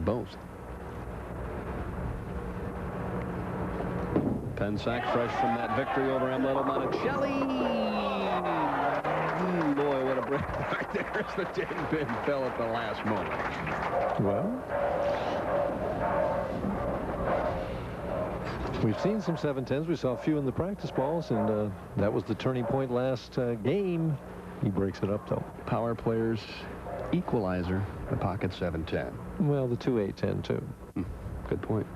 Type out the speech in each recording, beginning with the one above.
both. Pencak fresh from that victory over Emilio Monticelli. Boy, what a break right there as the 10-pin fell at the last moment. Well, we've seen some 7-10s. We saw a few in the practice balls, and that was the turning point last game. He breaks it up, though. Power players equalizer, the pocket 7-10. Well, the 2-8-10, too. Good point.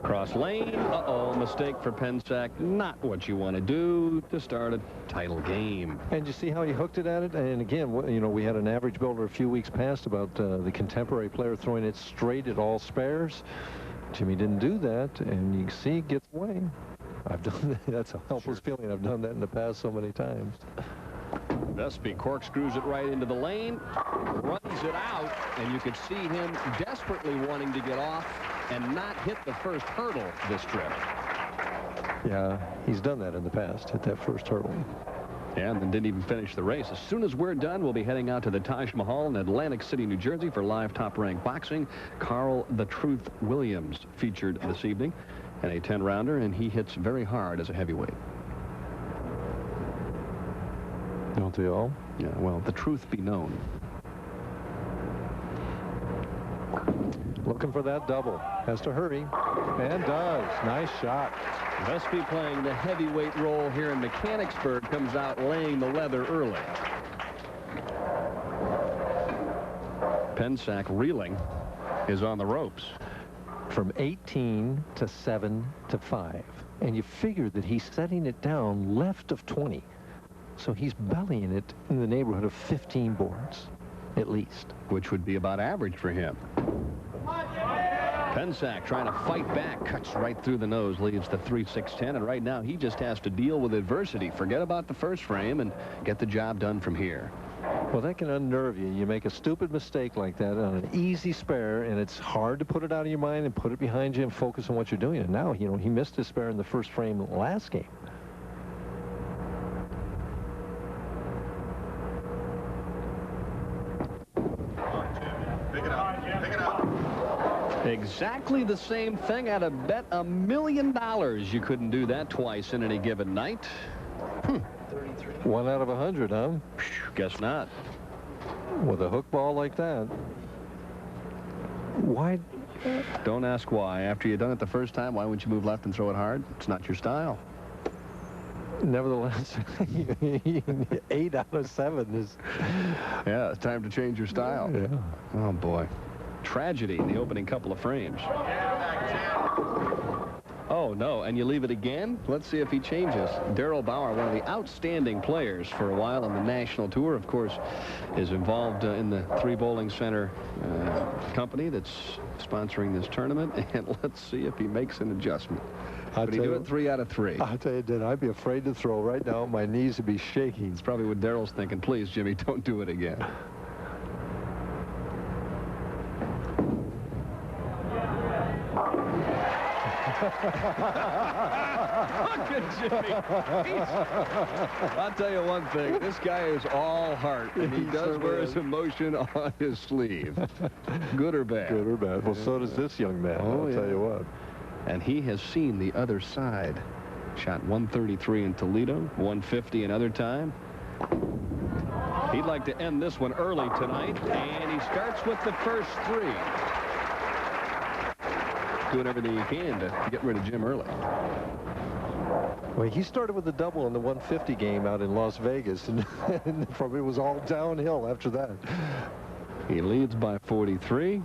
Cross lane. Uh-oh, mistake for Pencak. Not what you want to do to start a title game. And you see how he hooked it at it? And again, you know, we had an average builder a few weeks past about the contemporary player throwing it straight at all spares. Jimmy didn't do that, and you can see it gets away. I've done that. That's a helpless feeling. I've done that in the past so many times. Vespi corkscrews it right into the lane, runs it out, and you could see him desperately wanting to get off and not hit the first hurdle this trip. Yeah, he's done that in the past, hit that first hurdle. And then didn't even finish the race. As soon as we're done, we'll be heading out to the Taj Mahal in Atlantic City, New Jersey for live top-ranked boxing. Carl the Truth Williams featured this evening in a 10-rounder, and he hits very hard as a heavyweight. Don't they all? Yeah, well, the truth be known. Looking for that double. Has to hurry. And does. Nice shot. Vespi playing the heavyweight role here in Mechanicsburg comes out laying the leather early. Pencak reeling is on the ropes. From 18 to 7 to 5. And you figure that he's setting it down left of 20. So he's bellying it in the neighborhood of 15 boards, at least. Which would be about average for him. Pencak trying to fight back, cuts right through the nose, leaves the 3-6-10, and right now he just has to deal with adversity. Forget about the first frame and get the job done from here. Well, that can unnerve you. You make a stupid mistake like that on an easy spare, and it's hard to put it out of your mind and put it behind you and focus on what you're doing. And now, you know, he missed his spare in the first frame last game. Exactly the same thing. I'd have bet $1 million you couldn't do that twice in any given night. 1 out of 100, huh? Guess not. With a hook ball like that. Why? Don't ask why. After you've done it the first time, why wouldn't you move left and throw it hard? It's not your style. Nevertheless, 8 out of 7 is... Yeah, it's time to change your style. Yeah. Oh, boy. Tragedy in the opening couple of frames. Oh, no, and you leave it again? Let's see if he changes. Darrell Bauer, one of the outstanding players for a while on the national tour, of course, is involved in the 3 Bowling Center company that's sponsoring this tournament, and let's see if he makes an adjustment. But he do it 3 out of 3. I'll tell you, I'd be afraid to throw right now. My knees would be shaking. It's probably what Darrell's thinking. Please, Jimmy, don't do it again. Look at Jimmy. I'll tell you one thing. This guy is all heart, and he does wear his emotion on his sleeve. Good or bad? Good or bad. Well, so does this young man. I'll tell you what. And he has seen the other side. Shot 133 in Toledo, 150 another time. He'd like to end this one early tonight, and he starts with the first 3. Doing everything he can to get rid of Jim early. Well, he started with a double in the 150 game out in Las Vegas, and from it was all downhill after that. He leads by 43.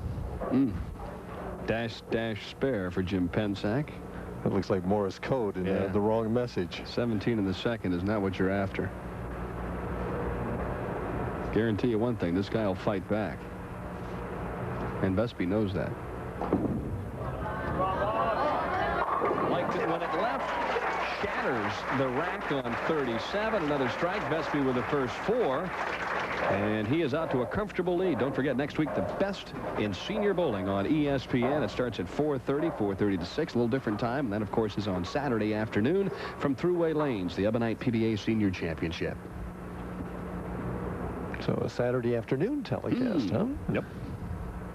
Dash spare for Jim Pencak. It looks like Morse code and the wrong message. 17 in the second is not what you're after. Guarantee you one thing, this guy will fight back. And Vespi knows that. Liked it when it left. Shatters the rack on 37. Another strike. Vespi with the first 4. And he is out to a comfortable lead. Don't forget, next week, the best in senior bowling on ESPN. It starts at 4:30 to 6, a little different time. And that, of course, is on Saturday afternoon from Thruway Lanes, the Ebonite PBA Senior Championship. So a Saturday afternoon telecast, huh? Yep.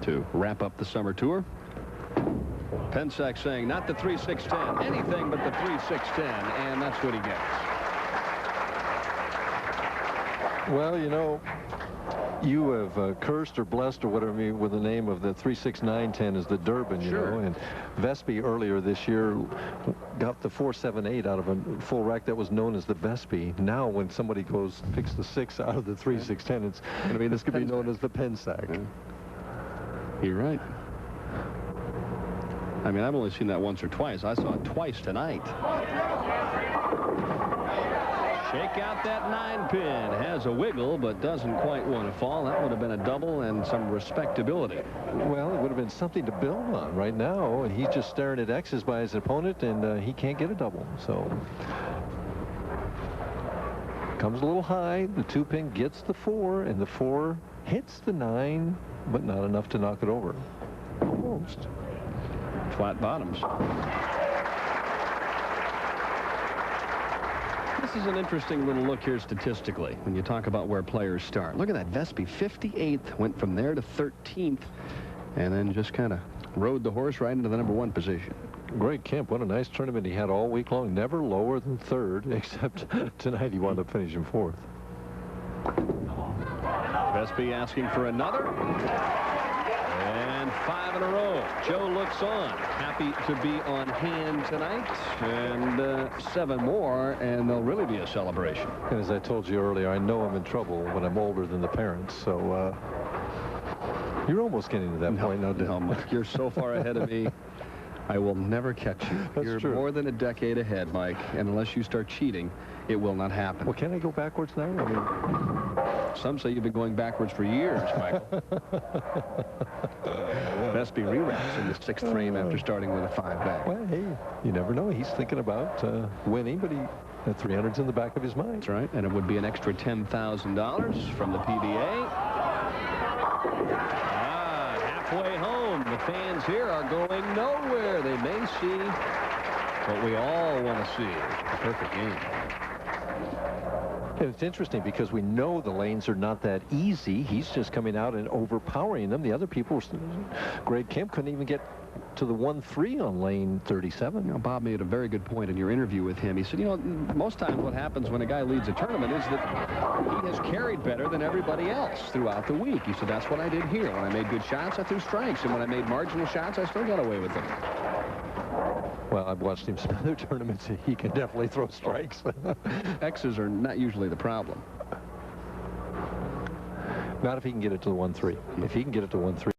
to wrap up the summer tour. Pencak saying not the 3-6-10, anything but the 3-6-10, and that's what he gets. Well, you know, you have cursed or blessed or whatever with the name of the 3-6-9-10 is the Durban, you know, and Vespi earlier this year got the 4-7-8 out of a full rack that was known as the Vespi. Now when somebody picks the 6 out of the 3-6-10, it's going to be, this could be known as the Pencak. Yeah. You're right. I mean, I've only seen that once or twice. I saw it twice tonight. Shake out that 9-pin. Has a wiggle, but doesn't quite want to fall. That would have been a double and some respectability. Well, it would have been something to build on. Right now, he's just staring at X's by his opponent, and he can't get a double. So, comes a little high. The 2-pin gets the 4, and the 4 hits the 9, but not enough to knock it over. Almost. Flat bottoms. This is an interesting little look here statistically when you talk about where players start. Look at that. Vespi 58th, went from there to 13th, and then just kind of rode the horse right into the number 1 position. Greg Kemp, what a nice tournament he had all week long. Never lower than 3rd, except tonight he wound up finishing 4th. Vespi asking for another. And 5 in a row. Joe looks on. Happy to be on hand tonight. And 7 more, and there'll really be a celebration. And as I told you earlier, I know I'm in trouble when I'm older than the parents. So you're almost getting to that point now, no, Mike, you're so far ahead of me. I will never catch you. You're more than a decade ahead, Mike. And unless you start cheating, it will not happen. Well, can I go backwards now? I mean, some say you've been going backwards for years, Michael. Vespi re-wraps in the 6th frame after starting with a 5 back. Well, hey, you never know. He's thinking about winning, but that 300's in the back of his mind. That's right, and it would be an extra $10,000 from the PBA. Halfway home, the fans here are going nowhere. They may see what we all want to see. A perfect game. And it's interesting because we know the lanes are not that easy. He's just coming out and overpowering them. The other people, Greg Kemp couldn't even get to the 1-3 on lane 37. You know, Bob made a very good point in your interview with him. He said, you know, most times what happens when a guy leads a tournament is that he has carried better than everybody else throughout the week. He said, that's what I did here. When I made good shots, I threw strikes. And when I made marginal shots, I still got away with them. Well, I've watched him some other tournaments. He can definitely throw strikes. X's are not usually the problem. Not if he can get it to the 1-3. If he can get it to 1-3.